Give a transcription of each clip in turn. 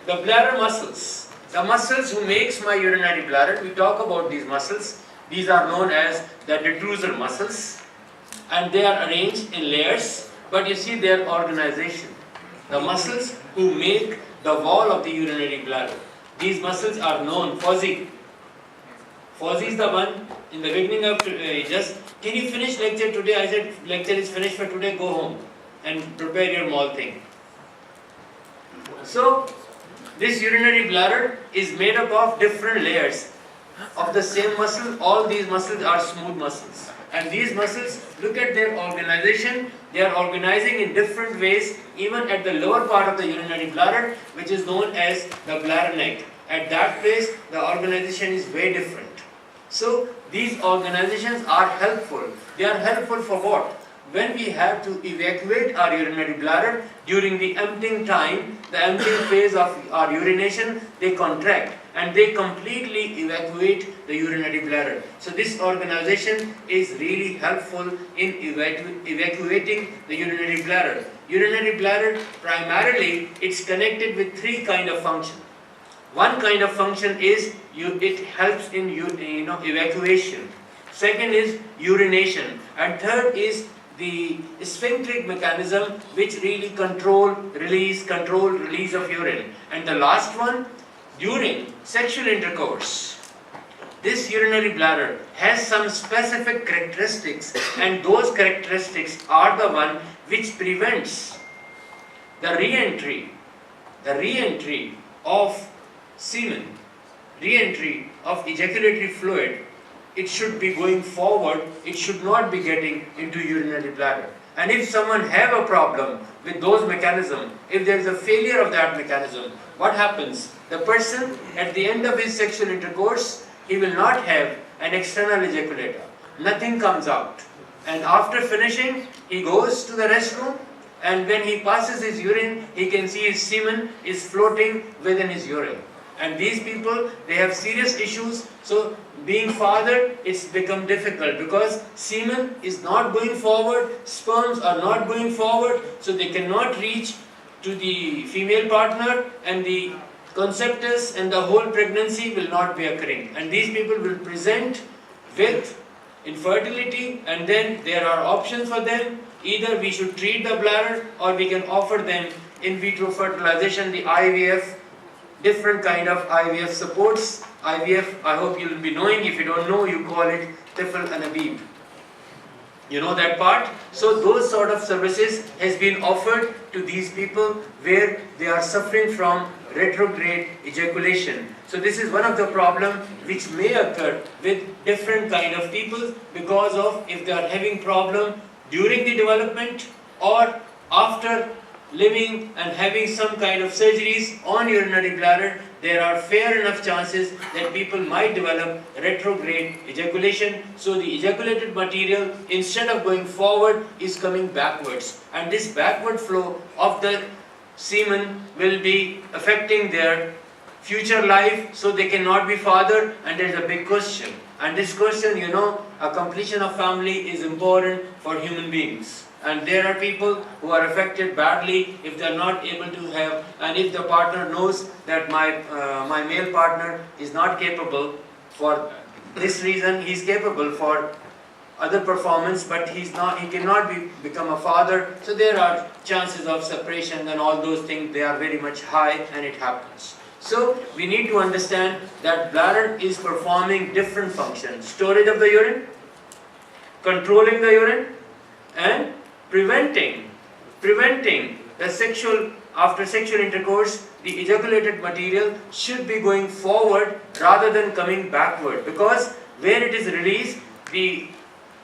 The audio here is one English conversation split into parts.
the bladder muscles. The muscles who makes my urinary bladder, we talk about these muscles. These are known as the detrusor muscles, and they are arranged in layers, but you see their organization. The muscles who make the wall of the urinary bladder. These muscles are known. Fuzzy. Fuzzy is the one in the beginning of can you finish lecture today? I said lecture is finished for today, go home and prepare your mall thing. So this urinary bladder is made up of different layers of the same muscle. All these muscles are smooth muscles. And these muscles, look at their organization. They are organizing in different ways, even at the lower part of the urinary bladder, which is known as the bladder neck. At that place, the organization is very different. So these organizations are helpful. They are helpful for what? When we have to evacuate our urinary bladder during the emptying time, the emptying phase of our urination, they contract and they completely evacuate the urinary bladder. So this organization is really helpful in evacuating the urinary bladder. Urinary bladder, primarily, it's connected with three kind of function. One kind of function is it helps in evacuation. Second is urination, and third is the sphincteric mechanism, which really control release of urine. And the last one, during sexual intercourse, this urinary bladder has some specific characteristics, and those characteristics are the one which prevents the re-entry of semen, re-entry of ejaculatory fluid. It should be going forward, it should not be getting into urinary bladder. And if someone have a problem with those mechanisms, if there is a failure of that mechanism, what happens? The person at the end of his sexual intercourse, he will not have an external ejaculator. Nothing comes out. And after finishing, he goes to the restroom, and when he passes his urine, he can see his semen is floating within his urine. And these people, they have serious issues. So being fathered, it's become difficult because semen is not going forward, sperms are not going forward, so they cannot reach to the female partner, and the conceptus and the whole pregnancy will not be occurring. And these people will present with infertility, and then there are options for them. Either we should treat the bladder, or we can offer them in vitro fertilization, the IVF, different kind of IVF supports. IVF, I hope you will be knowing. If you don't know, you call it Tifl and Abib. You know that part? So those sort of services has been offered to these people where they are suffering from retrograde ejaculation. So this is one of the problems which may occur with different kind of people, because of if they are having problem during the development or after living and having some kind of surgeries on urinary bladder, there are fair enough chances that people might develop retrograde ejaculation. So the ejaculated material, instead of going forward, is coming backwards. And this backward flow of the semen will be affecting their future life, so they cannot be fathered, and there is a big question. And this question, a completion of family is important for human beings. And there are people who are affected badly if they are not able to have, and if the partner knows that my male partner is not capable for this reason, he is capable for other performance, but he cannot become a father. So there are chances of separation and all those things, they are very much high, and it happens. So we need to understand that bladder is performing different functions: storage of the urine, controlling the urine, and preventing the after sexual intercourse, the ejaculated material should be going forward rather than coming backward, because where it is released, the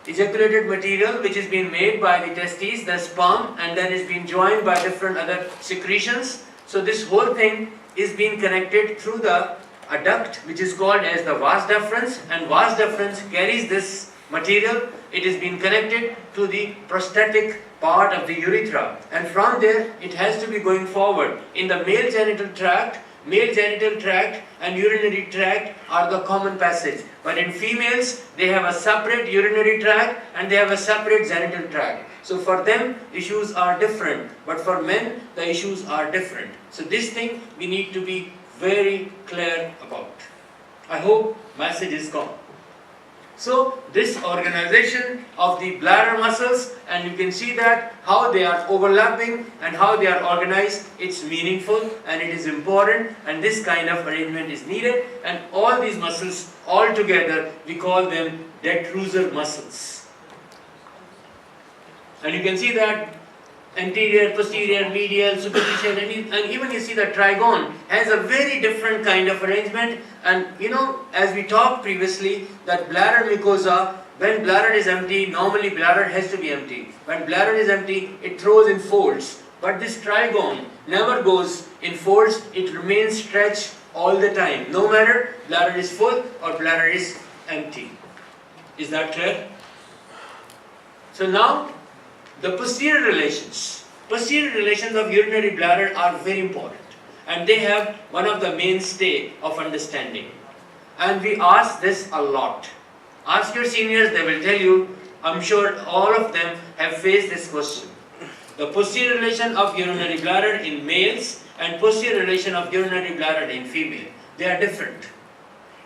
ejaculated material which is being made by the testes, the sperm, and then is being joined by different other secretions. So this whole thing is being connected through a duct which is called as the vas deferens, and vas deferens carries this material. It is being connected to the prostatic part of the urethra, and from there it has to be going forward. In the male genital tract, male genital tract and urinary tract are the common passage. But in females, they have a separate urinary tract and they have a separate genital tract. So for them, issues are different. But for men, the issues are different. So this thing we need to be very clear about. I hope message is gone. So this organization of the bladder muscles, and you can see that how they are overlapping and how they are organized, it's meaningful and it is important, and this kind of arrangement is needed, and all these muscles all together we call them detrusor muscles. And you can see that anterior, posterior, medial, superficial, and even you see the trigone has a very different kind of arrangement. And you know, as we talked previously, that bladder mucosa, when bladder is empty, normally bladder has to be empty. When bladder is empty, it throws in folds. But this trigone never goes in folds, it remains stretched all the time, no matter bladder is full or bladder is empty. Is that clear? So now, the posterior relations of urinary bladder are very important, and they have one of the mainstay of understanding. And we ask this a lot. Ask your seniors, they will tell you. I'm sure all of them have faced this question. The posterior relation of urinary bladder in males and posterior relation of urinary bladder in female, they are different.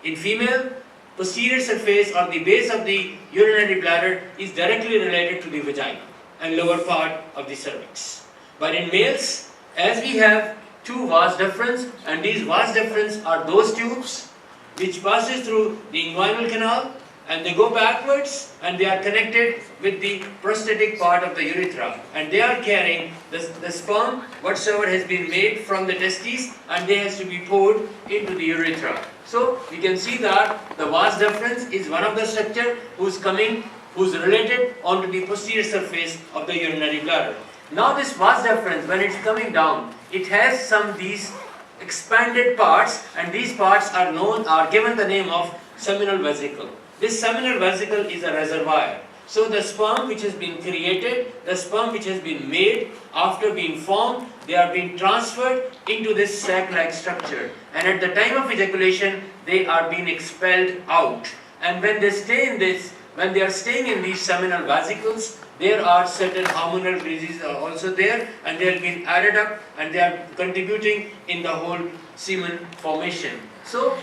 In female, posterior surface or the base of the urinary bladder is directly related to the vagina and lower part of the cervix. But in males, as we have two vas deferens, and these vas deferens are those tubes which passes through the inguinal canal, and they go backwards and they are connected with the prostatic part of the urethra, and they are carrying the sperm whatsoever has been made from the testes, and they has to be poured into the urethra. So we can see that the vas deferens is one of the structure who's related onto the posterior surface of the urinary bladder. Now this vas deferens, when it's coming down, it has some these expanded parts, and these parts are given the name of seminal vesicle. This seminal vesicle is a reservoir. So the sperm which has been created, the sperm which has been made after being formed, they are being transferred into this sac-like structure, and at the time of ejaculation they are being expelled out. And when they stay in this, when they are staying in these seminal vesicles, there are certain hormonal releases also there, and they are being added up, and they are contributing in the whole semen formation. So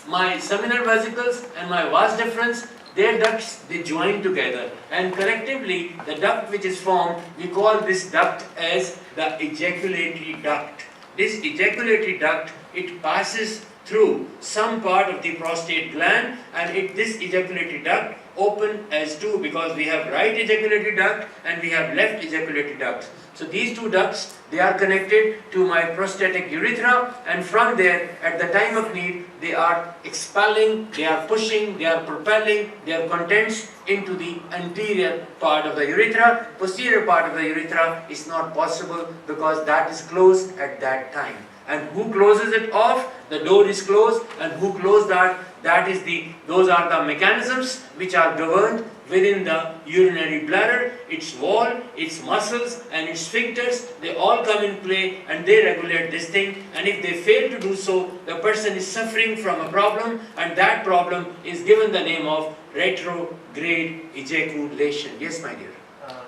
my seminal vesicles and my vas deferens, their ducts, they join together, and collectively the duct which is formed, we call this duct as the ejaculatory duct. This ejaculatory duct, it passes through some part of the prostate gland, and this ejaculatory duct open as two, because we have right ejaculatory duct and we have left ejaculatory duct. So these two ducts, they are connected to my prostatic urethra, and from there at the time of need they are expelling, they are pushing, they are propelling their contents into the anterior part of the urethra. Posterior part of the urethra is not possible because that is closed at that time. And who closes it off? The door is closed, and who closed that? Those are the mechanisms which are governed within the urinary bladder. Its wall, its muscles and its sphincters, they all come in play, and they regulate this thing. And if they fail to do so, the person is suffering from a problem, and that problem is given the name of retrograde ejaculation. Yes, my dear.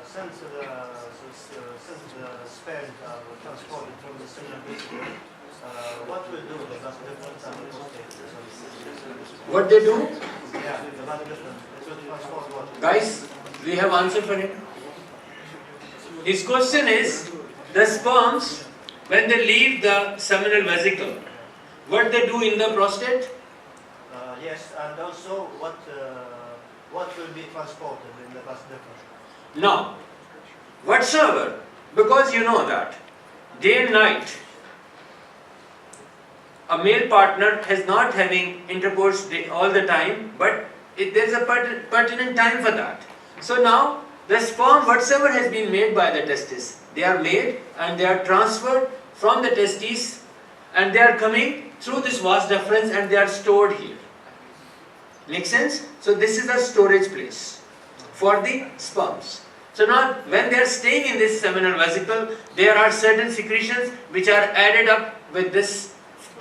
Since the sperm transported from the seminal vesicle, what will do the vas deferens and the prostate? What they do? Yeah, the vas deferens. It will transport what? Guys, we have answer for him. His question is, the sperms, when they leave the seminal vesicle, what they do in the prostate? Yes, and also what will be transported in the vas deferens? Now, whatsoever, because you know that day and night a male partner is not having intercourse all the time, but there is a pertinent time for that. So now the sperm whatsoever has been made by the testis, they are made and they are transferred from the testes, and they are coming through this vas deferens and they are stored here. Make sense? So this is the storage place for the sperms. So now when they are staying in this seminal vesicle, there are certain secretions which are added up with this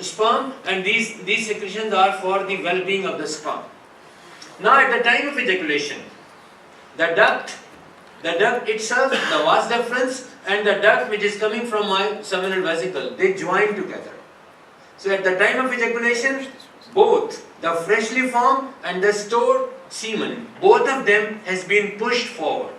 sperm, and these secretions are for the well-being of the sperm. Now at the time of ejaculation, the duct itself, the vas deferens, and the duct which is coming from my seminal vesicle, they join together. So at the time of ejaculation, both the freshly formed and the stored semen, both of them has been pushed forward.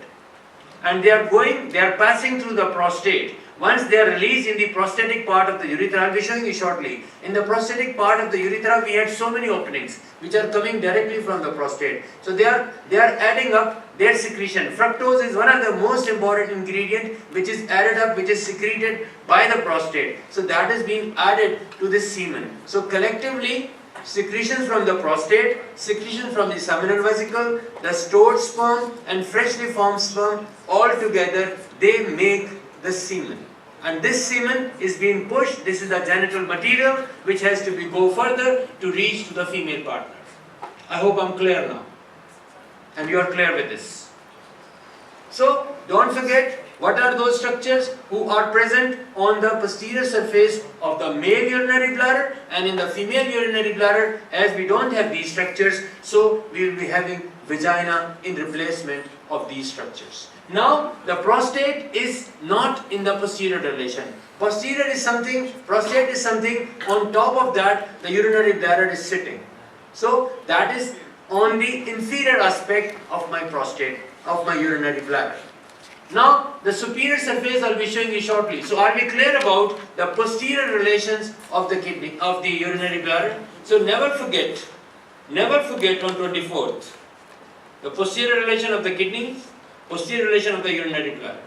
And they are passing through the prostate. Once they are released in the prostatic part of the urethra, I will be showing you shortly. In the prostatic part of the urethra, we had so many openings which are coming directly from the prostate. So they are adding up their secretion. Fructose is one of the most important ingredient which is added up, which is secreted by the prostate. So that is being added to the semen. So collectively, secretions from the prostate, secretion from the seminal vesicle, the stored sperm and freshly formed sperm, all together they make the semen. And this semen is being pushed. This is the genital material which has to go further to reach to the female partner. I hope I'm clear now. And you are clear with this. So don't forget, what are those structures who are present on the posterior surface of the male urinary bladder, and in the female urinary bladder, as we don't have these structures, so we will be having vagina in replacement of these structures. Now, the prostate is not in the posterior dilation. Prostate is something on top of that the urinary bladder is sitting. So, that is on the inferior aspect of my prostate, of my urinary bladder. Now, the superior surface I will be showing you shortly. So, are we clear about the posterior relations of the kidney, of the urinary bladder? So, never forget on 24th, the posterior relation of the kidney, posterior relation of the urinary bladder.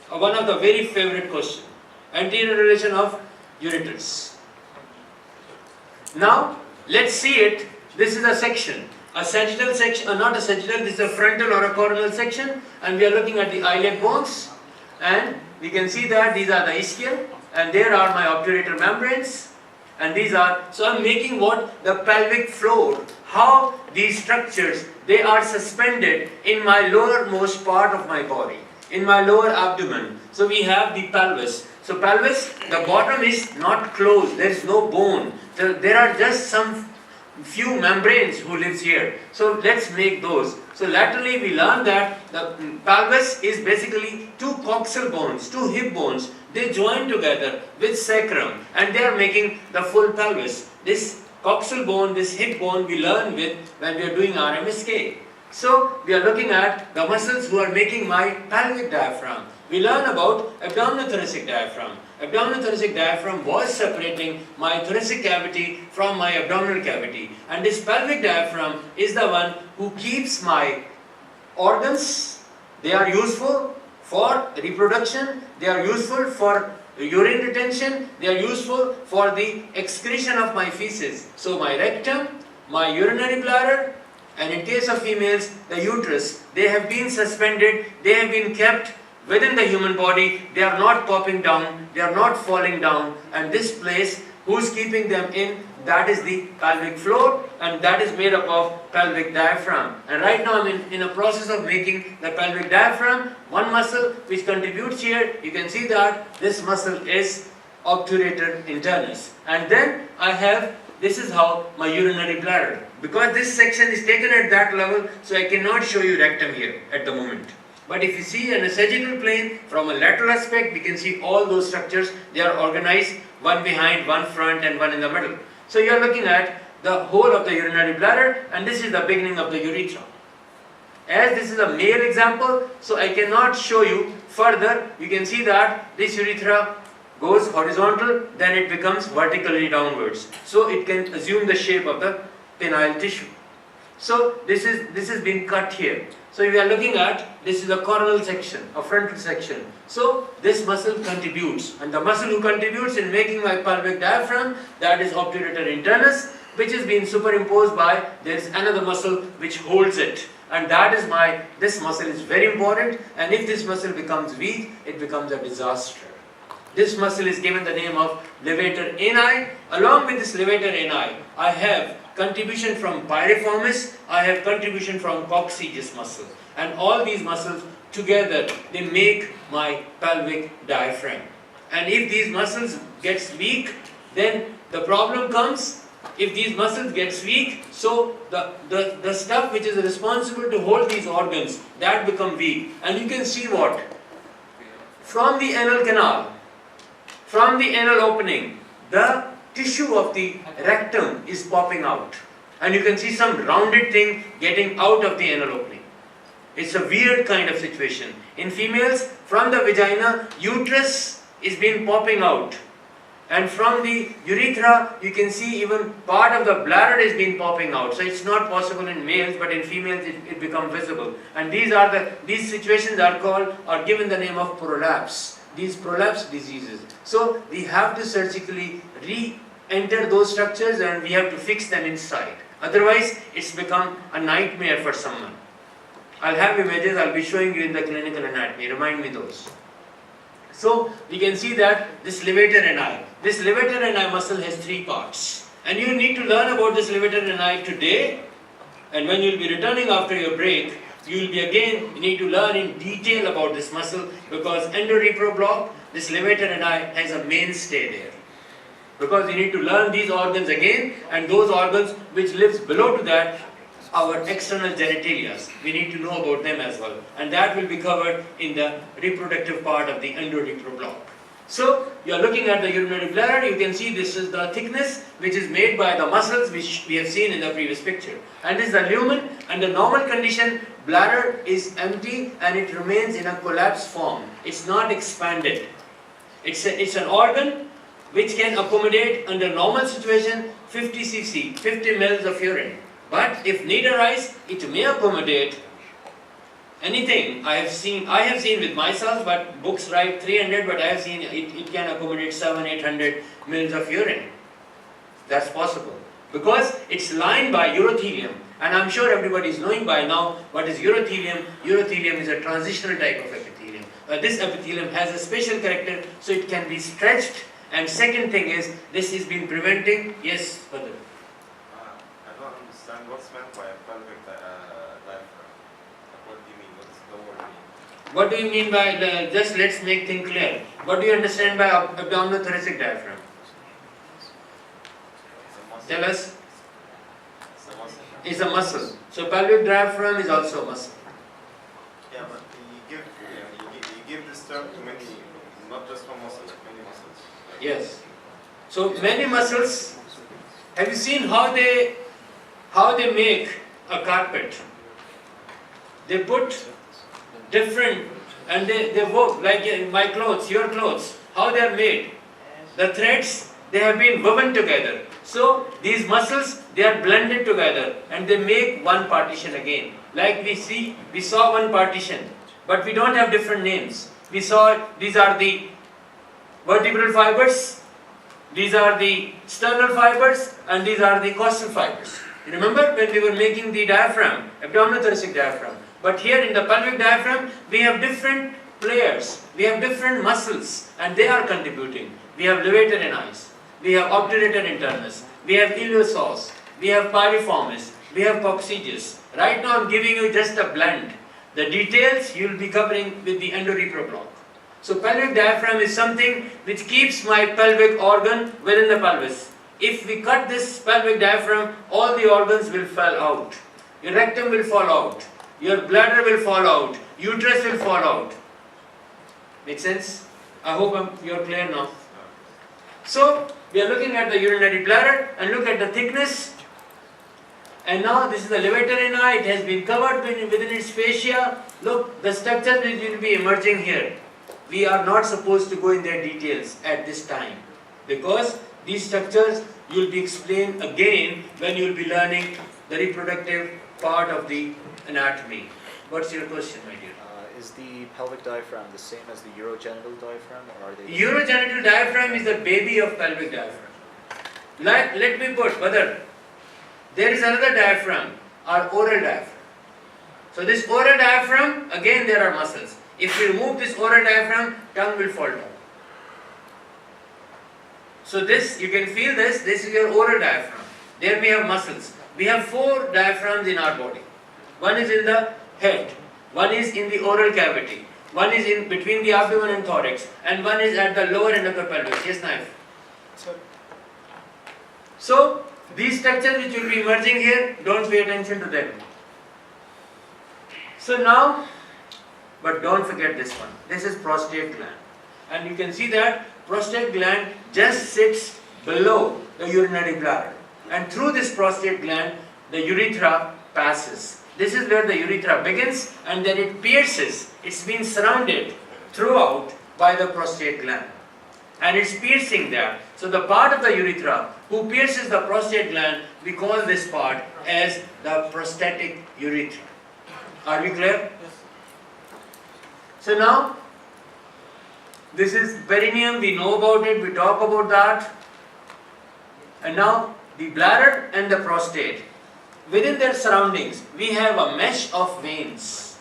One of the very favorite questions. Anterior relation of ureters. Now, let's see it. This is a section. A sagittal section, not a sagittal, this is a frontal or a coronal section, and we are looking at the iliac bones, and we can see that these are the ischial, and there are my obturator membranes, and these are, so I am making what? The pelvic floor, how these structures, they are suspended in my lowermost part of my body, in my lower abdomen. So we have the pelvis. So pelvis, the bottom is not closed, there is no bone, there are just some few membranes who lives here. So let's make those. So laterally we learn that the pelvis is basically two coxal bones, two hip bones. They join together with sacrum and they are making the full pelvis. This coxal bone, this hip bone we learn with when we are doing RMSK. So we are looking at the muscles who are making my pelvic diaphragm. We learn about abdominothoracic diaphragm. Abdominothoracic diaphragm was separating my thoracic cavity from my abdominal cavity. And this pelvic diaphragm is the one who keeps my organs. They are useful for reproduction. They are useful for urine retention. They are useful for the excretion of my feces. So my rectum, my urinary bladder, and in case of females, the uterus, they have been suspended, they have been kept within the human body. They are not popping down, they are not falling down, and this place, who's keeping them in, that is the pelvic floor, and that is made up of pelvic diaphragm. And right now I am in a process of making the pelvic diaphragm. One muscle which contributes here, you can see that this muscle is obturator internus. And then I have, this is how my urinary bladder. Because this section is taken at that level, so I cannot show you rectum here at the moment. But if you see in a sagittal plane, from a lateral aspect, we can see all those structures. They are organized, one behind, one front, and one in the middle. So you are looking at the whole of the urinary bladder, and this is the beginning of the urethra. As this is a male example, so I cannot show you further. You can see that this urethra goes horizontal, then it becomes vertically downwards. So it can assume the shape of the penile tissue. So this is being cut here. So we are looking at, this is a coronal section, a frontal section. So this muscle contributes, and the muscle who contributes in making my pelvic diaphragm, that is obturator internus, which is being superimposed by, there is another muscle which holds it. And that is this muscle is very important, and if this muscle becomes weak, it becomes a disaster. This muscle is given the name of levator ani. Along with this levator ani, I have contribution from piriformis, I have contribution from coccygeus muscle. And all these muscles together, they make my pelvic diaphragm. And if these muscles gets weak, then The problem comes if these muscles gets weak, so the stuff which is responsible to hold these organs, that become weak. And you can see what? From the anal canal, from the anal opening, the tissue of the rectum is popping out. And you can see some rounded thing getting out of the anal opening. It's a weird kind of situation. In females, from the vagina, uterus is being popping out. And from the urethra, you can see even part of the bladder is being popping out. So it's not possible in males, but in females it becomes visible. And these situations are given the name of prolapse. These prolapse diseases. So we have to surgically re-enter those structures and we have to fix them inside. Otherwise, it's become a nightmare for someone. I'll have images, I'll be showing you in the clinical anatomy. Remind me those. So we can see that this levator ani. This levator ani muscle has 3 parts. And you need to learn about this levator ani today. And when you will be returning after your break, you need to learn in detail about this muscle, because endorepro block, this levator ani has a mainstay there. Because you need to learn these organs again, and those organs which lives below to that, our external genitalia. We need to know about them as well. And that will be covered in the reproductive part of the endorepro block. So, you are looking at the urinary bladder. You can see this is the thickness which is made by the muscles which we have seen in the previous picture. And this is the lumen. And the normal condition, bladder is empty and it remains in a collapsed form. It's not expanded. It's an organ which can accommodate under normal situation 50 cc, 50 ml of urine. But if need arise, it may accommodate anything. I have seen with myself, but books write 300, but I have seen it can accommodate 700-800 mils of urine. That's possible. Because it's lined by urothelium. And I'm sure everybody is knowing by now what is urothelium. Urothelium is a transitional type of epithelium. This epithelium has a special character, so it can be stretched. And second thing is, this has been preventing, yes, further. I don't understand what's meant by a pelvic diaphragm. What do you mean? What's the word mean? What do you mean by, just let's make things clear. What do you understand by abdominothoracic diaphragm? Tell us. It's a muscle. It's a muscle. So pelvic diaphragm is also a muscle. Yeah, but you give this term to many, not just one muscle, like many muscles. Yes. So many muscles. Have you seen how they make a carpet? They put different, and they work like my clothes, your clothes. How they are made? The threads, they have been woven together. So these muscles, they are blended together and they make one partition again. Like we saw one partition, but we don't have different names. We saw these are the vertebral fibers, these are the sternal fibers, and these are the costal fibers. You remember when we were making the diaphragm, abdominothoracic diaphragm. But here in the pelvic diaphragm, we have different players, we have different muscles, and they are contributing. We have levator ani, we have obturator internus, we have iliopsoas, we have piriformis, we have coccygeus. Right now I am giving you just a blend. The details you will be covering with the endorepro block. So pelvic diaphragm is something which keeps my pelvic organ within the pelvis. If we cut this pelvic diaphragm, all the organs will fall out. Your rectum will fall out. Your bladder will fall out. Uterus will fall out. Make sense? I hope you are clear now. So we are looking at the urinary bladder and look at the thickness. And now this is the levator ani. It has been covered within its fascia. Look, the structure will be emerging here. We are not supposed to go in their details at this time, because these structures you will be explained again when you will be learning the reproductive part of the anatomy. What's your question, my dear? Is the pelvic diaphragm the same as the urogenital diaphragm, or are they? Urogenital diaphragm is the baby of pelvic diaphragm. Let me put, brother, there is another diaphragm, our oral diaphragm. So this oral diaphragm, again there are muscles. If we remove this oral diaphragm, tongue will fall down. So this, you can feel this is your oral diaphragm. There we have muscles. We have 4 diaphragms in our body. One is in the head, one is in the oral cavity, one is in between the abdomen and thorax, and one is at the lower end of the pelvis. Yes, Naif? Sir, So these structures which will be emerging here, don't pay attention to them. So now, but don't forget this one. This is prostate gland. And you can see that prostate gland just sits below the urinary bladder. And through this prostate gland, the urethra passes. This is where the urethra begins and then it pierces. It's been surrounded throughout by the prostate gland. And it's piercing there. So the part of the urethra who pierces the prostate gland, we call this part as the prostatic urethra. Are we clear? So now, this is perineum, we know about it, we talk about that. And now, the bladder and the prostate. Within their surroundings, we have a mesh of veins.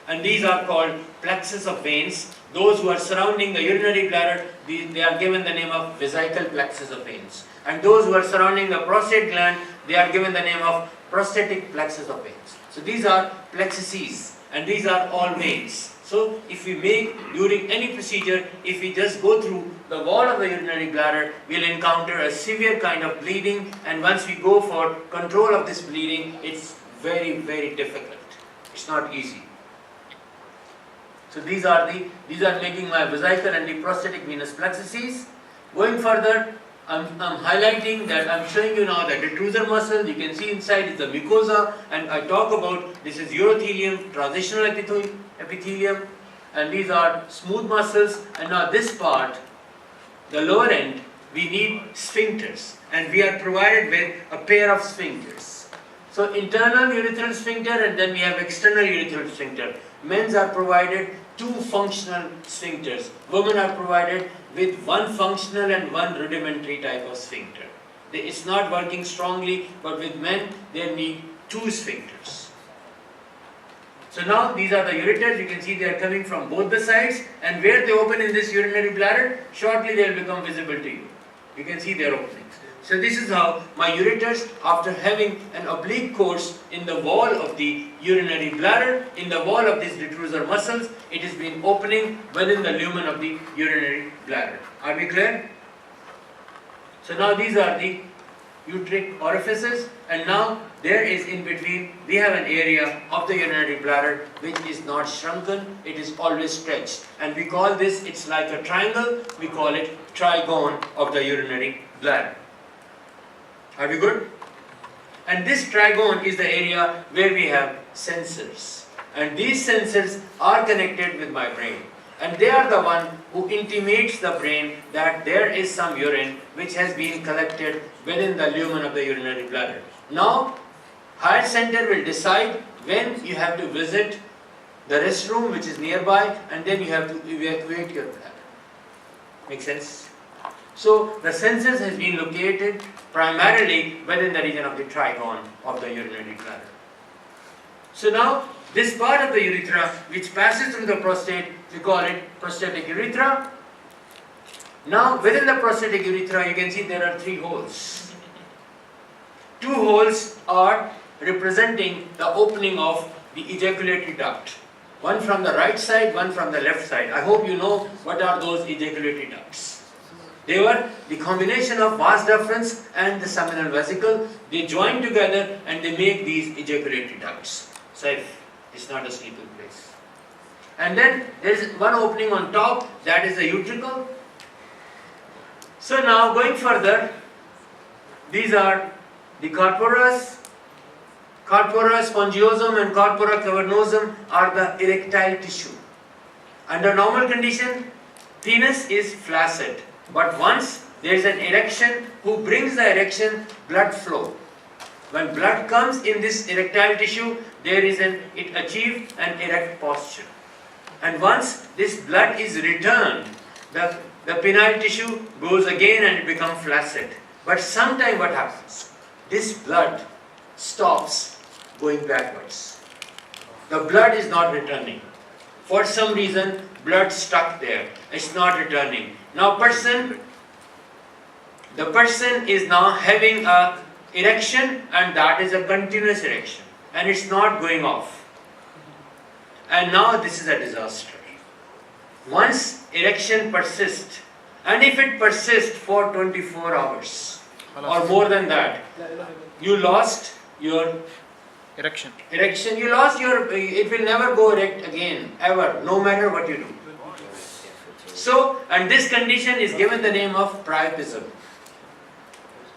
And these are called plexus of veins. Those who are surrounding the urinary bladder, they are given the name of vesical plexus of veins. And those who are surrounding the prostate gland, they are given the name of prostatic plexus of veins. So these are plexuses and these are all veins. So if we make, during any procedure, if we just go through the wall of the urinary bladder, we will encounter a severe kind of bleeding, and once we go for control of this bleeding, it's very, very difficult. It's not easy. So these are making my vesical and the prostatic venous plexuses. Going further, I'm highlighting that I'm showing you now the detrusor muscle. You can see inside is the mucosa, and I talk about this is urothelium, transitional epithelium, and these are smooth muscles. And now this part, the lower end, we need sphincters, and we are provided with a pair of sphincters. So internal urethral sphincter, and then we have external urethral sphincter. Men's are provided 2 functional sphincters. Women are provided with 1 functional and 1 rudimentary type of sphincter. It's not working strongly, but with men, they need 2 sphincters. So now these are the ureters. You can see they are coming from both the sides, and where they open in this urinary bladder, shortly they will become visible to you. You can see their openings. So this is how my ureters, after having an oblique course in the wall of the urinary bladder, in the wall of these detrusor muscles, it has been opening within the lumen of the urinary bladder. Are we clear? So now these are the uteric orifices, and now there is in between, we have an area of the urinary bladder which is not shrunken, it is always stretched. And we call this, it's like a triangle, we call it trigone of the urinary bladder. Are we good? And this trigone is the area where we have sensors. And these sensors are connected with my brain. And they are the one who intimates the brain that there is some urine which has been collected within the lumen of the urinary bladder. Now, higher center will decide when you have to visit the restroom which is nearby, and then you have to evacuate your bladder. Make sense? So the sensors has been located primarily within the region of the trigone of the urinary bladder. So now this part of the urethra which passes through the prostate, we call it prostatic urethra. Now within the prostatic urethra you can see there are 3 holes. 2 holes are representing the opening of the ejaculatory duct. One from the right side, one from the left side. I hope you know what are those ejaculatory ducts. They were the combination of vas deferens and the seminal vesicle. They join together and they make these ejaculatory ducts. Safe. It's not a sleeping place. And then there is one opening on top, that is the utricle. So now going further, these are the corporas. Corpora spongiosum and corpora cavernosum are the erectile tissue. Under normal condition, penis is flaccid. But once there is an erection, who brings the erection? Blood flow. When blood comes in this erectile tissue, it achieves an erect posture. And once this blood is returned, the penile tissue goes again and it becomes flaccid. But sometime what happens? This blood stops going backwards. The blood is not returning. For some reason, blood stuck there. It's not returning. Now the person is now having a erection, and that is a continuous erection, and it's not going off. And now this is a disaster. Once erection persists, and if it persists for 24 hours, or more than that. You lost your erection. you lost your, it will never go erect again, ever, no matter what you do. So, and this condition is given the name of priapism.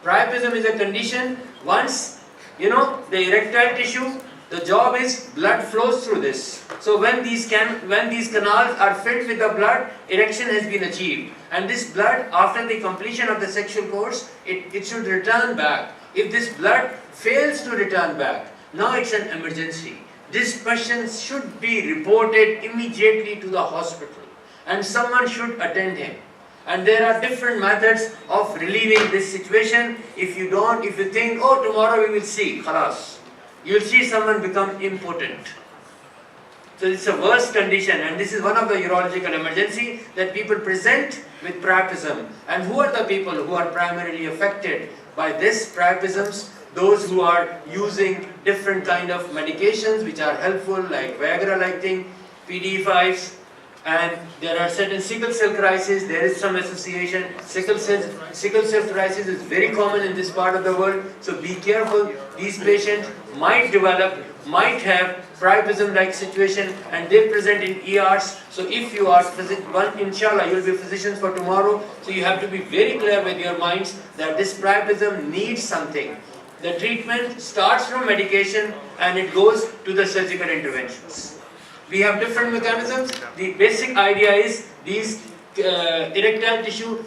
Priapism is a condition, once, the erectile tissue, the job is blood flows through this. So when these canals are filled with the blood, erection has been achieved. And this blood, after the completion of the sexual course, it should return back. If this blood fails to return back, now it's an emergency. This person should be reported immediately to the hospital and someone should attend him. And there are different methods of relieving this situation. If you think, oh, tomorrow we will see, khalas. You will see someone become impotent. So it's a worst condition, and this is one of the urological emergency that people present with priapism. And who are the people who are primarily affected by this priapisms? Those who are using different kind of medications which are helpful, like Viagra-like thing, PDE5s, and there are certain sickle cell crises. There is some association. Sickle cell crisis is very common in this part of the world. So be careful. These patients might have priapism-like situation, and they present in ERs. So if you are inshallah, you will be physicians for tomorrow. So you have to be very clear with your minds that this priapism needs something. The treatment starts from medication and it goes to the surgical interventions. We have different mechanisms. The basic idea is these erectile tissue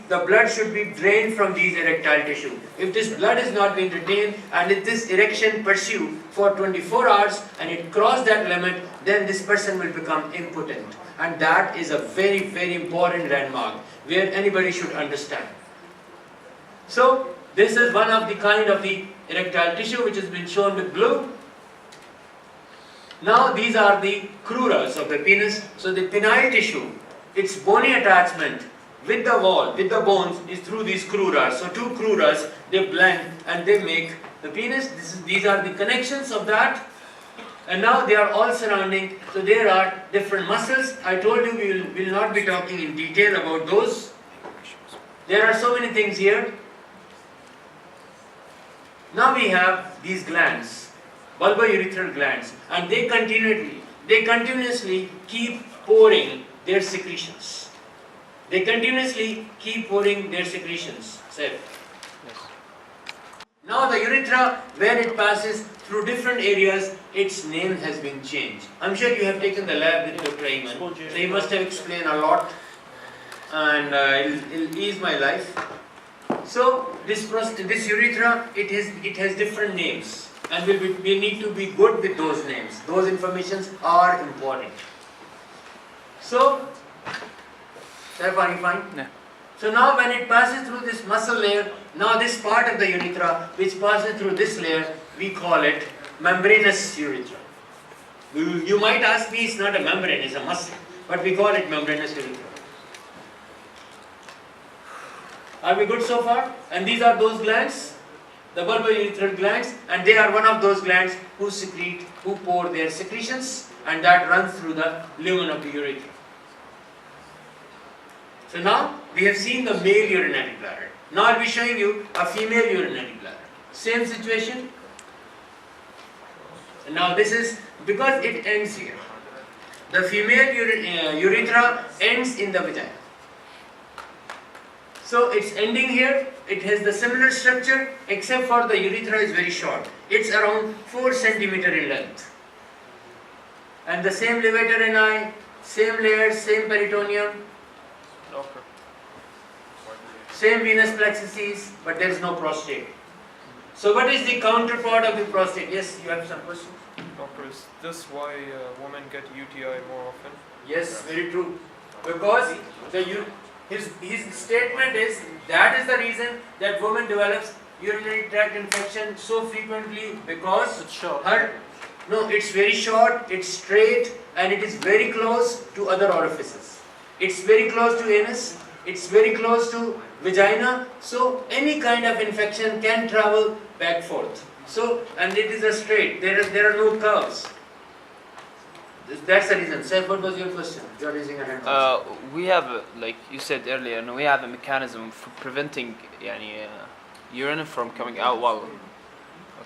the blood should be drained from these erectile tissue. If this blood is not being retained and if this erection pursue for 24 hours and it cross that limit, then this person will become impotent. And that is a very, very important landmark where anybody should understand. So this is one of the kind of the erectile tissue which has been shown with blue. Now these are the cruras of the penis. So the penile tissue, its bony attachment with the wall, with the bones, is through these cruras. So two cruras, they blend and they make the penis. These are the connections of that. And now they are all surrounding. So there are different muscles. I told you we will not be talking in detail about those. There are so many things here. Now we have these glands, bulbourethral glands, and they continuously keep pouring their secretions. They continuously keep pouring their secretions. Sir. Yes. Now the urethra, when it passes through different areas, its name has been changed. I'm sure you have taken the lab with Dr. Ayman, so he must have explained a lot, and it'll ease my life. So this urethra, it has different names, and we need to be good with those names. Those informations are important. So, are you fine? Yeah. So now when it passes through this muscle layer, now this part of the urethra which passes through this layer, we call it membranous urethra. You might ask me, it's not a membrane, it's a muscle, but we call it membranous urethra. Are we good so far? And these are those glands, the bulbourethral glands, and they are one of those glands who pour their secretions, and that runs through the lumen of the urethra. So now we have seen the male urinary bladder. Now I'll be showing you a female urinary bladder. Same situation. And now this is because it ends here. The female urethra ends in the vagina. So it's ending here. It has the similar structure, except for the urethra is very short. It's around 4 centimeters in length. And the same levator ani, same layers, same peritoneum, same venous plexuses, but there is no prostate. So what is the counterpart of the prostate? Yes, you have some questions? Doctor, is this why women get UTI more often? Yes, very true. Because his statement is that is the reason that woman develops urinary tract infection so frequently, because It's short. it's very short, it's straight, and it is very close to other orifices. It's very close to anus, it's very close to vagina, so any kind of infection can travel back forth. So, and it is a straight, there are no curves. That's the reason. Sir, what was your question? You are raising a hand. We have, like you said earlier, we have a mechanism for preventing urine from coming out while,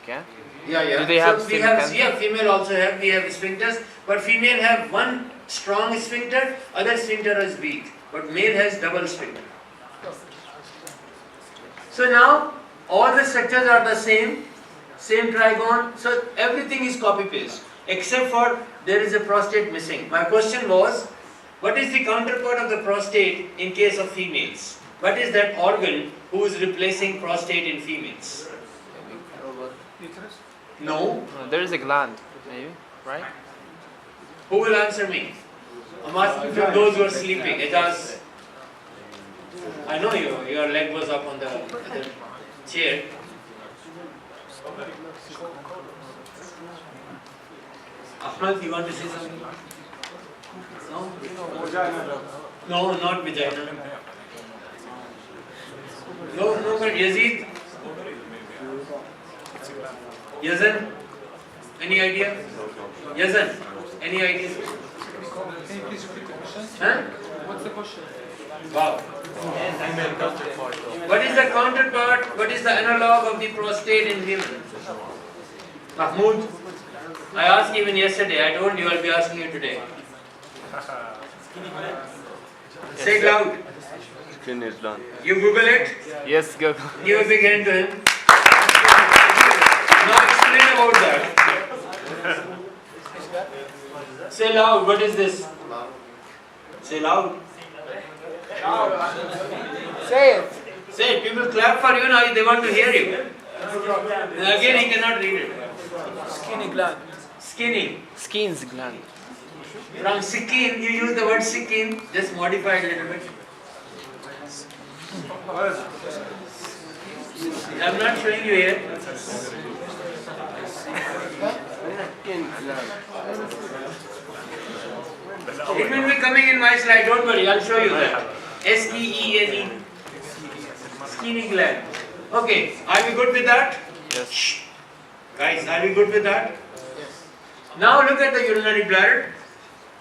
okay? Yeah. Do they have so we same have, mechanism? yeah, female also have, we have sphincters, but female have one strong sphincter, other sphincter is weak, but male has double sphincter. So now, all the structures are the same trigon, so everything is copy-paste, except for there is a prostate missing. My question was, what is the counterpart of the prostate in case of females? What is that organ who is replacing prostate in females? No. There is a gland, maybe, right? Who will answer me? I'm asking for those who are sleeping. Ejaz. I know you. Your leg was up on the chair. Ahmad, you want to say something? No? No, not vagina. No, but Yazid? Yazan? Any idea? Yazan? Any idea? Can you please repeat the question? Huh? What's the question? Wow. What is the counterpart? What is the analog of the prostate in women? Mahmoud? I asked even yesterday. I told you I'll be asking you today. Say it loud. Skin is done. You Google it. Yes, go. Give a big hand to him. Now explain about that. Say loud. What is this? Say loud. Say it. Say it. People clap for you now. They want to hear you. And again, he cannot read it. Skinny gland. Skinny. Skin's gland. From skin, you use the word skin, just modify it a little bit. I'm not showing you here. It will be coming in my slide, don't worry, I'll show you that. S-E-E-N-E. Skinny gland. Okay, are we good with that? Yes. Guys, are we good with that? Now look at the urinary bladder.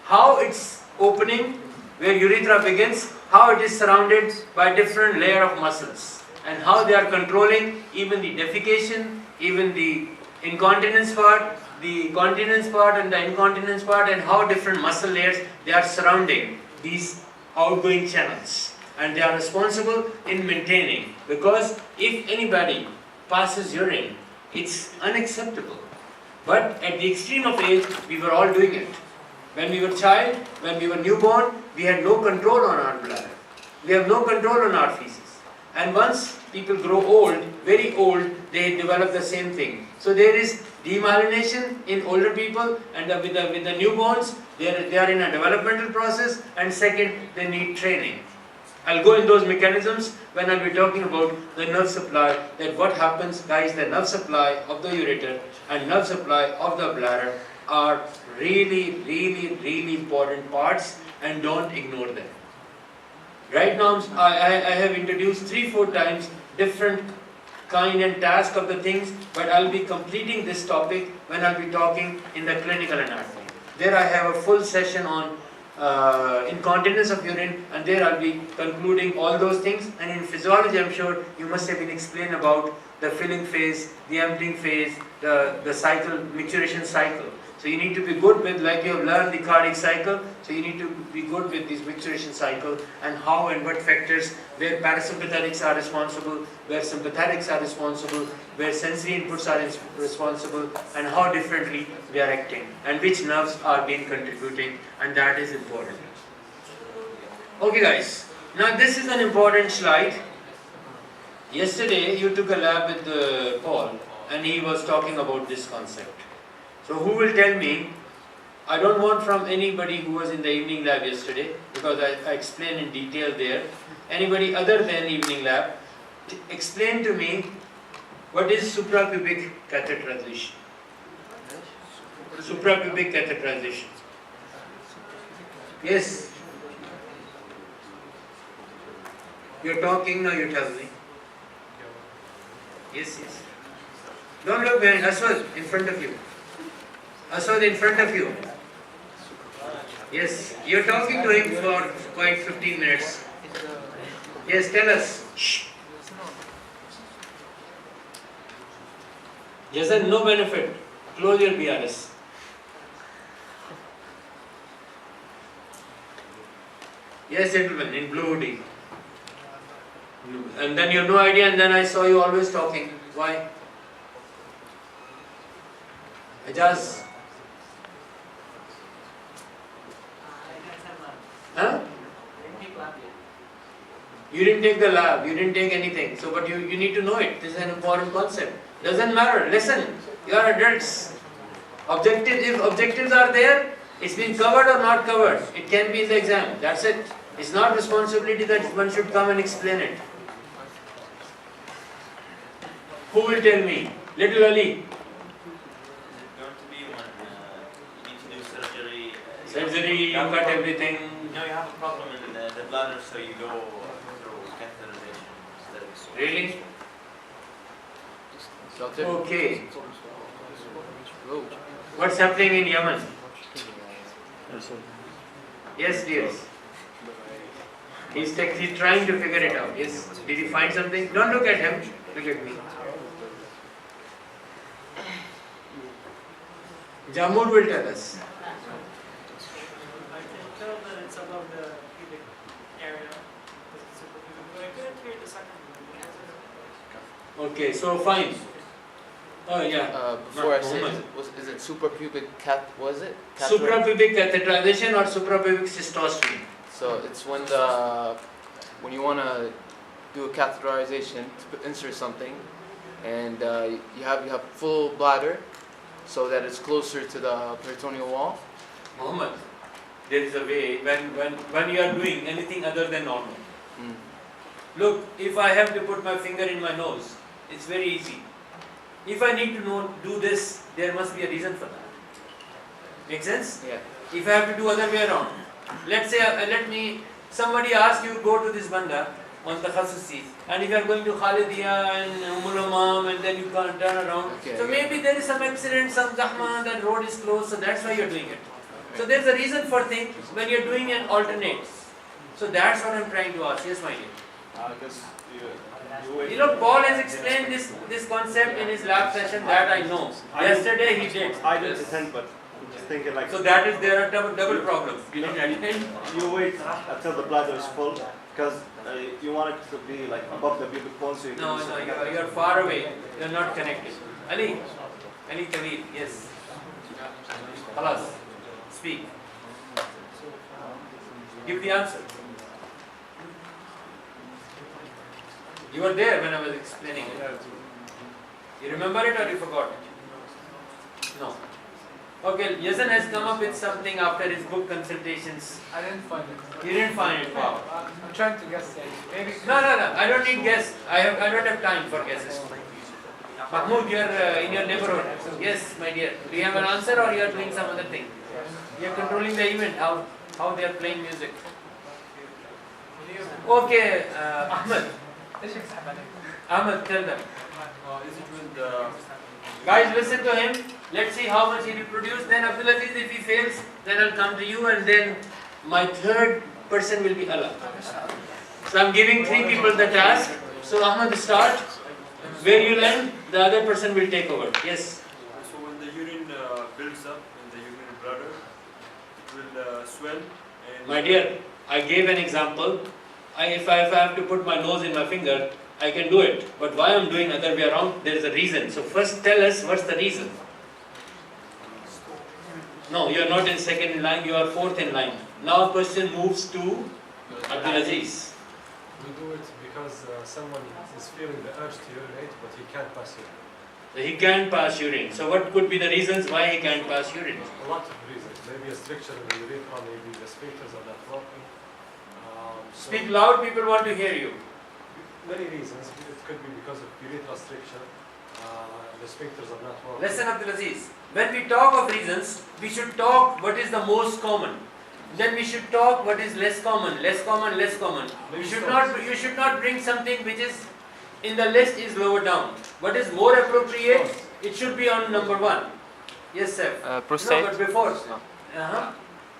How it's opening, where urethra begins, how it is surrounded by different layer of muscles, and how they are controlling even the defecation, even the incontinence part, the continence part and the incontinence part, and how different muscle layers they are surrounding these outgoing channels, and they are responsible in maintaining, because if anybody passes urine, it's unacceptable. But at the extreme of age, we were all doing it. When we were child, when we were newborn, we had no control on our bladder. We have no control on our feces. And once people grow old, very old, they develop the same thing. So there is demyelination in older people, and with the newborns, they are in a developmental process, and second, they need training. I'll go in those mechanisms when I'll be talking about the nerve supply, that what happens, guys, the nerve supply of the ureter and nerve supply of the bladder are really important parts, and don't ignore them. Right now, I have introduced 3-4 times different kind and task of the things, but I'll be completing this topic when I'll be talking in the clinical anatomy. There I have a full session on incontinence of urine, and there I'll be concluding all those things. And in physiology, I'm sure you must have been explained about the filling phase, the emptying phase, the cycle, maturation cycle. So you need to be good with, like you have learned the cardiac cycle, so you need to be good with this maturation cycle, and how and what factors, where parasympathetics are responsible, where sympathetics are responsible, where sensory inputs are responsible, and how differently they are acting, and which nerves are being contributing, and that is important. Okay guys, now this is an important slide. Yesterday you took a lab with Paul, and he was talking about this concept. So who will tell me, I don't want from anybody who was in the evening lab yesterday, because I explained in detail there, anybody other than evening lab, explain to me what is suprapubic catheterization. Suprapubic catheterization. Yes. You're talking, now you tell me. Yes. Don't look behind, Aswad, in front of you. Aswad, in front of you. Yes, you're talking to him for quite 15 minutes. Yes, tell us. Shh. Jason, no benefit. Close your BRS. Yes, gentlemen, in blue hoodie. And then you have no idea, and then I saw you always talking. Why? Ajaz. Huh? You didn't take the lab, you didn't take anything. So, but you need to know it. This is an important concept. Doesn't matter. Listen, you are adults. If objectives are there, it's been covered or not covered. It can be in the exam. That's it. It's not responsibility that one should come and explain it. Who will tell me? Little Ali. Going to be when you need to do surgery. Surgery, you cut everything. No, you have a problem in the bladder, so you go through catheterization. Really? Okay. What's happening in Yemen? Yes, dears. He's trying to figure it out. Yes. Did he find something? Don't look at him. Look at me. Jamur will tell us. I can tell that it's above the pubic area. But I couldn't hear the second one. Okay, so fine. Oh yeah. Before I say, Muhammad. is it suprapubic was it? Suprapubic catheterization or suprapubic cystostomy? So it's when you want to do a catheterization to insert something, and you have full bladder, so that it's closer to the peritoneal wall. Muhammad, there is a way when you are doing anything other than normal. Mm. Look, if I have to put my finger in my nose, it's very easy. If I need to do this, there must be a reason for that. Make sense? Yeah. If I have to do other way around, let's say, somebody asks you go to this banda on takhasusi, and if you are going to Khalidiya and Umul and then you can't turn around, Okay, so yeah. maybe there is some accident, some zahma, that road is closed, so that's why you're doing it. So there's a reason for things when you're doing an alternate. So that's what I'm trying to ask. Yes, my dear. Because You know, Paul has explained this concept in his lab session, that I know. Yesterday he did. I didn't attend, but I'm just thinking like. So that is, there are double problems. You didn't attend. You wait until the bladder is full, because you want it to be like above the pubic bone, so you can. No, you are far away. You are not connected. Ali Kavir, yes. Khalas, speak. Give the answer. You were there when I was explaining it. You remember it or you forgot it? No. Okay, Yasin has come up with something after his book consultations. I didn't find it. You didn't find it, wow. I'm trying to guess it. Maybe. No, I don't need guess. I don't have time for guesses. Mahmoud, you're in your neighborhood. Yes, my dear. Do you have an answer or you are doing some other thing? You are controlling the event, how they are playing music. Okay, Ahmed, tell them. Is it with the Guys, listen to him. Let's see how much he will produce. Then Abdulaziz, if he fails, then I'll come to you, and then my third person will be Allah. So I'm giving 3 people the task. So Ahmed, start. Where you land, the other person will take over. Yes. so when the urine builds up in the urinary bladder, it will swell and My dear, I gave an example. If I have to put my nose in my finger, I can do it. But why I'm doing other way around, there is a reason. So first tell us what's the reason. No, you are not in second in line, you are fourth in line. Now question moves to Abdulaziz. We do it because someone is feeling the urge to urinate, but he can't pass urine. So he can't pass urine. So what could be the reasons why he can't pass urine? A lot of reasons. Maybe a stricture in the urethra, maybe the sphincters are not working. So Speak loud, people want to hear you. many reasons. It could be because of urethral stricture. The sphincters are not working. Listen, Abdulaziz. When we talk of reasons, we should talk what is the most common. Then we should talk what is less common, less common, less common. You should not bring something which is in the list is lower down. What is more appropriate, it should be on number 1. Yes, sir. Prostate. No, but before.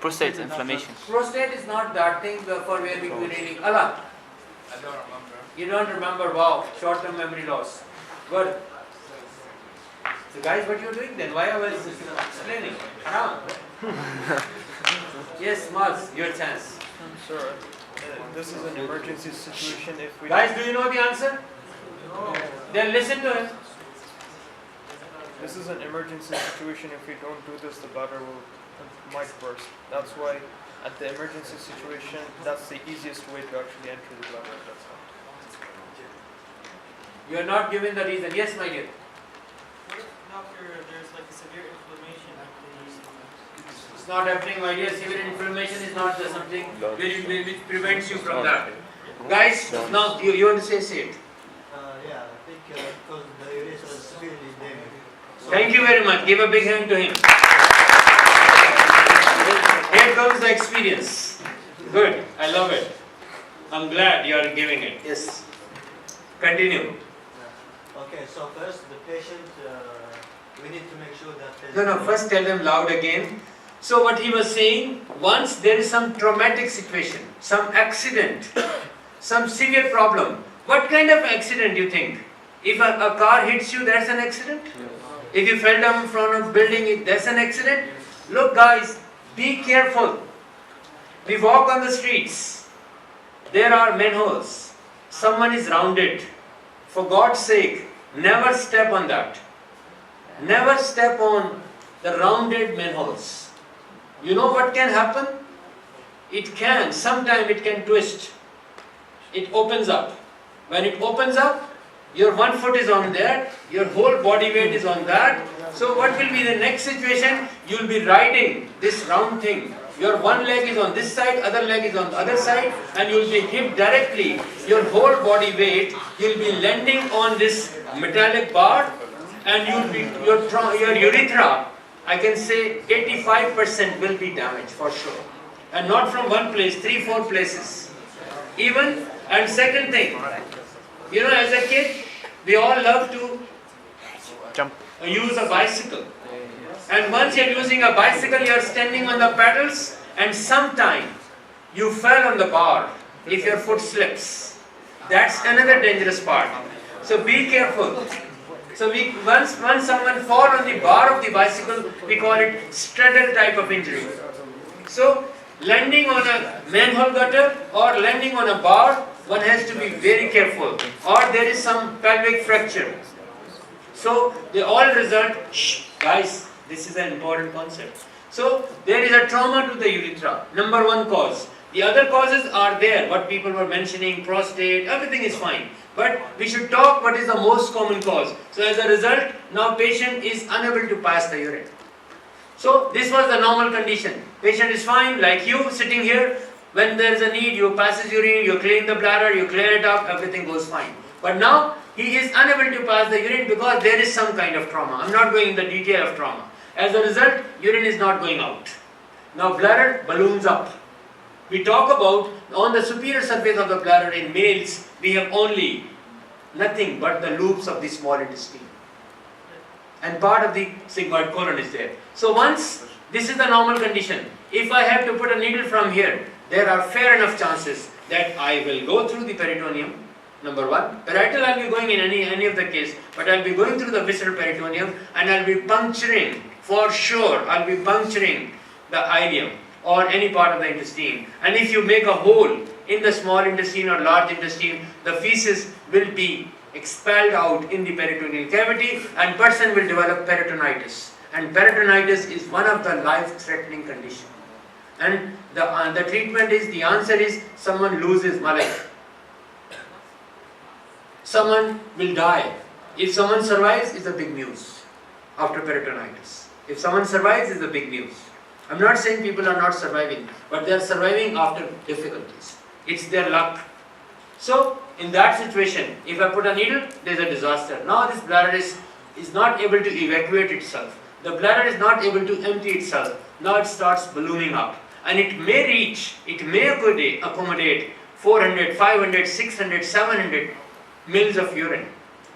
Prostate inflammation. Prostate is not that thing for where we urinating. Allah. I don't remember. You don't remember? Wow, short-term memory loss. Good. So guys, what you're doing then? Why I was explaining? Now. Yes, Maz, your chance. Sir, this is an emergency situation. If we Guys, do you know the answer? no, Then listen to him. this is an emergency situation. If we don't do this, the bladder might burst. That's why, at the emergency situation, that's the easiest way to actually enter the bladder. That's all. You are not given the reason. Yes, my dear. What if, doctor, there's like a severe inflammation at the It's not happening, my dear. Severe inflammation is not something which prevents you from that. Guys, now you want to say it. Yeah, I think because the ureter is severely damaged. Thank you very much. Give a big hand to him. Here comes the experience. Good. I love it. I'm glad you are giving it. Yes. Continue. Okay, so first the patient, we need to make sure that... No, first tell them loud again. So what he was saying, once there is some traumatic situation, some accident, some severe problem. What kind of accident do you think? If a car hits you, that's an accident? If you fell down in front of a building, that's an accident? Look guys, be careful. We walk on the streets. There are manholes. Someone is rounded. For God's sake, never step on that. Never step on the rounded manholes. You know what can happen? It can, sometimes it can twist. It opens up. When it opens up, your one foot is on there, your whole body weight is on that. So what will be the next situation? You will be riding this round thing. Your one leg is on this side, other leg is on the other side, and you will be hit directly. Your whole body weight, you will be landing on this metallic bar, and you will be your urethra, I can say 85% will be damaged for sure. And not from one place, 3-4 places. Even, and second thing, you know, as a kid, we all love to use a bicycle. And once you're using a bicycle, you're standing on the pedals, and sometime you fell on the bar if your foot slips. That's another dangerous part. So be careful. So once someone fall on the bar of the bicycle, we call it straddle type of injury. So landing on a manhole gutter or landing on a bar, one has to be very careful. Or there is some pelvic fracture. So they all result, guys, this is an important concept. So there is a trauma to the urethra, number one cause. The other causes are there, what people were mentioning, prostate, everything is fine. But we should talk what is the most common cause. So as a result, now patient is unable to pass the urine. So this was the normal condition. Patient is fine, like you sitting here. When there is a need, you passes urine, you clean the bladder, you clear it up, everything goes fine. But now he is unable to pass the urine because there is some kind of trauma. I am not going into the detail of trauma. As a result, urine is not going out. Now bladder balloons up. We talk about on the superior surface of the bladder in males, we have only nothing but the loops of the small intestine. And part of the sigmoid colon is there. So once, this is the normal condition. If I have to put a needle from here, there are fair enough chances that I will go through the peritoneum, number one. Parietal I will be going in any of the case, but I will be going through the visceral peritoneum and I will be puncturing, for sure, I will be puncturing the ileum or any part of the intestine. And if you make a hole in the small intestine or large intestine, the feces will be expelled out in the peritoneal cavity and person will develop peritonitis. And peritonitis is one of the life-threatening conditions. And the treatment is, the answer is, someone loses malay. Someone will die. If someone survives, it's a big news after peritonitis. If someone survives, it's a big news. I'm not saying people are not surviving, but they are surviving after difficulties. It's their luck. So, in that situation, if I put a needle, there's a disaster. Now this bladder is not able to evacuate itself. The bladder is not able to empty itself. Now it starts ballooning up. And it may reach, it may accommodate 400, 500, 600, 700 mils of urine.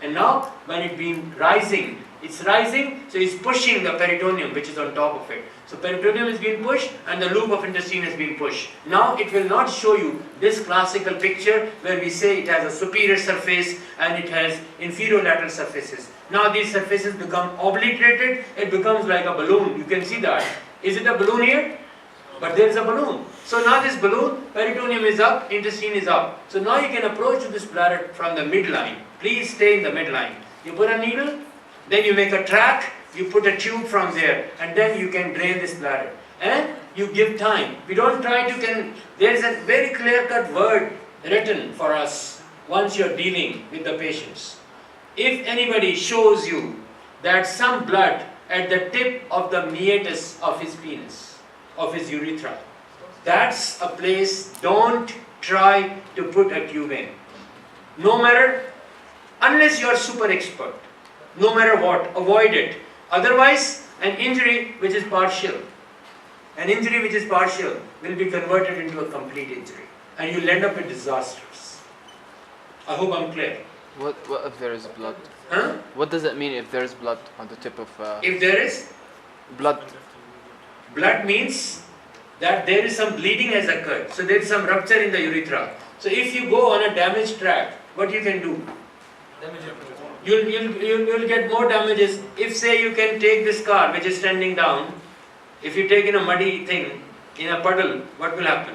And now, when it been rising It's rising, so it's pushing the peritoneum which is on top of it. So peritoneum is being pushed and the loop of intestine is being pushed. Now it will not show you this classical picture where we say it has a superior surface and it has inferior lateral surfaces. Now these surfaces become obliterated, it becomes like a balloon. You can see that. Is it a balloon here? But there is a balloon. So now this balloon, peritoneum is up, intestine is up. So now you can approach to this bladder from the midline. Please stay in the midline. You put a needle, then you make a track, you put a tube from there, and then you can drain this bladder. And you give time. We don't try to, there is a very clear-cut word written for us once you're dealing with the patients. If anybody shows you that some blood at the tip of the meatus of his penis, of his urethra, that's a place, don't try to put a tube in. No matter, unless you are super expert, no matter what, avoid it. Otherwise, an injury which is partial, will be converted into a complete injury. And you'll end up with disasters. I hope I'm clear. What if there is blood? Huh? What does it mean if there is blood on the tip of... If there is? Blood. Blood means that there is some bleeding has occurred. So there is some rupture in the urethra. So if you go on a damaged track, what you can do? You'll get more damages. If say you can take this car which is standing down, if you take in a muddy thing, in a puddle, what will happen?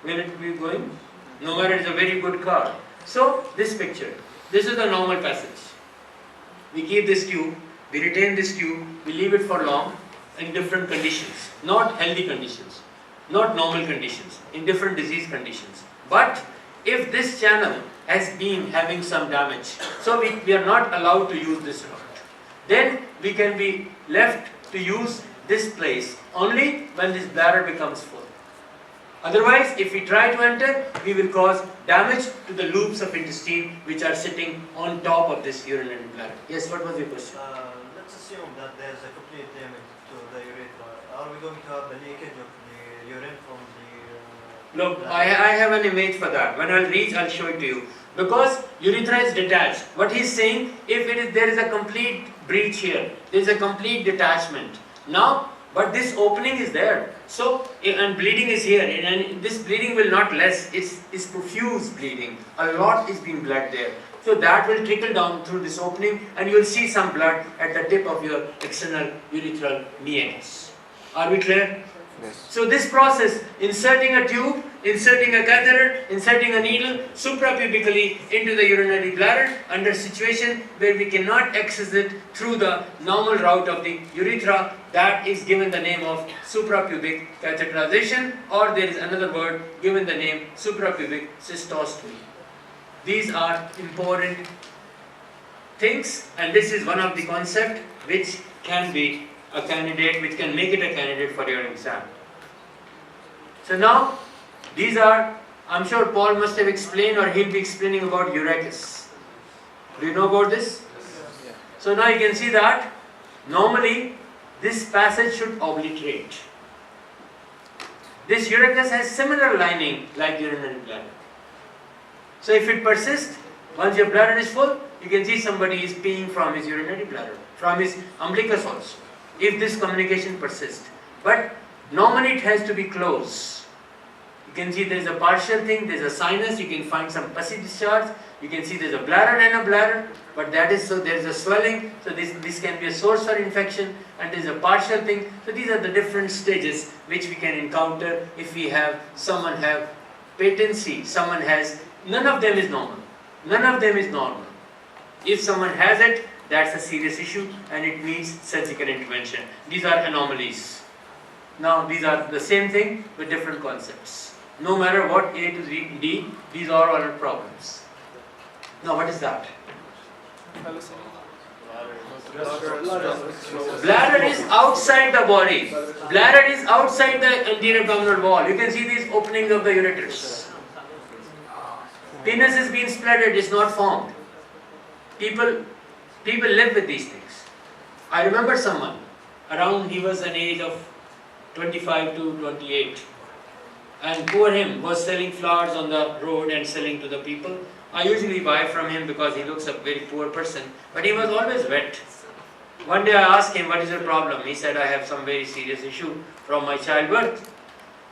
Will it be going? No matter it's a very good car. So this picture, this is the normal passage. We keep this tube, we retain this tube, we leave it for long in different conditions, not healthy conditions, not normal conditions, in different disease conditions. But if this channel has been having some damage, so we are not allowed to use this route, then we can be left to use this place only when this bladder becomes full. Otherwise, if we try to enter, we will cause damage to the loops of intestine which are sitting on top of this urinary bladder. Yes, what was your question? Let's assume that there's a complete damage to the urethra. Are we going to have the leakage of the urine from the... Look, I have an image for that. When I'll reach, I'll show it to you. Because urethra is detached. What he's saying, if there is a complete breach here, there is a complete detachment. Now, but this opening is there. So, and bleeding is here. And this bleeding will not less. It's profuse bleeding. A lot is being bled there. So that will trickle down through this opening and you will see some blood at the tip of your external urethral meatus. Are we clear? Yes. So this process, inserting a tube, inserting a catheter, inserting a needle suprapubically into the urinary bladder under situation where we cannot access it through the normal route of the urethra, that is given the name of suprapubic catheterization, or there is another word given the name suprapubic cystostomy. These are important things, and this is one of the concepts which can be a candidate, which can make it a candidate for your exam. So now, these are, I'm sure Paul must have explained or he'll be explaining about urachus. Do you know about this? Yeah. So now you can see that normally this passage should obliterate. This urachus has similar lining like urinary bladder. So if it persists, once your bladder is full, you can see somebody is peeing from his urinary bladder, from his umbilicus also, if this communication persists. But normally it has to be close. You can see there is a partial thing, there is a sinus, you can find some pussy discharge, you can see there is a bladder and a bladder, but that is so there is a swelling, so this can be a source for infection, and there is a partial thing. So these are the different stages which we can encounter if we have, someone have patency, someone has, none of them is normal. None of them is normal. If someone has it, that's a serious issue and it needs surgical intervention. These are anomalies. Now these are the same thing with different concepts. No matter what A to D, these are all problems. Now what is that? Bladder is outside the body. Bladder is outside the anterior abdominal wall. You can see these openings of the ureters. Penis is being spreaded, it's not formed. People live with these things. I remember someone, around he was an age of 25 to 28, and poor him was selling flowers on the road and selling to the people. I usually buy from him because he looks a very poor person, but he was always wet. One day I asked him, what is your problem? He said, I have some very serious issue from my childbirth.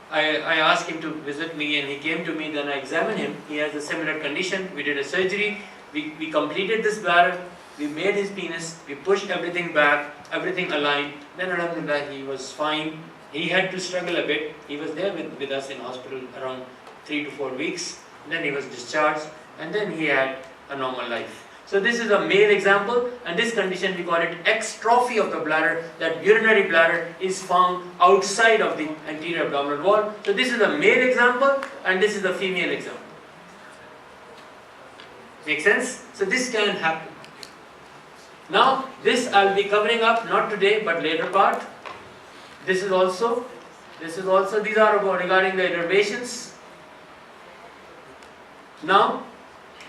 I asked him to visit me and he came to me, then I examined him. He has a similar condition. We did a surgery. We completed this bladder. We made his penis. We pushed everything back, everything aligned. Then alhamdulillah, he was fine. He had to struggle a bit. He was there with us in hospital around 3 to 4 weeks. Then he was discharged and then he had a normal life. So this is a male example, and this condition we call it extrophy of the bladder, that urinary bladder is found outside of the anterior abdominal wall. So this is a male example and this is a female example. Make sense? So this can happen. Now this I'll be covering up not today but later part. This is also these are about regarding the innervations. Now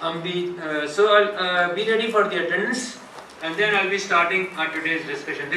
I'll be ready for the attendance, and then I'll be starting our today's discussion.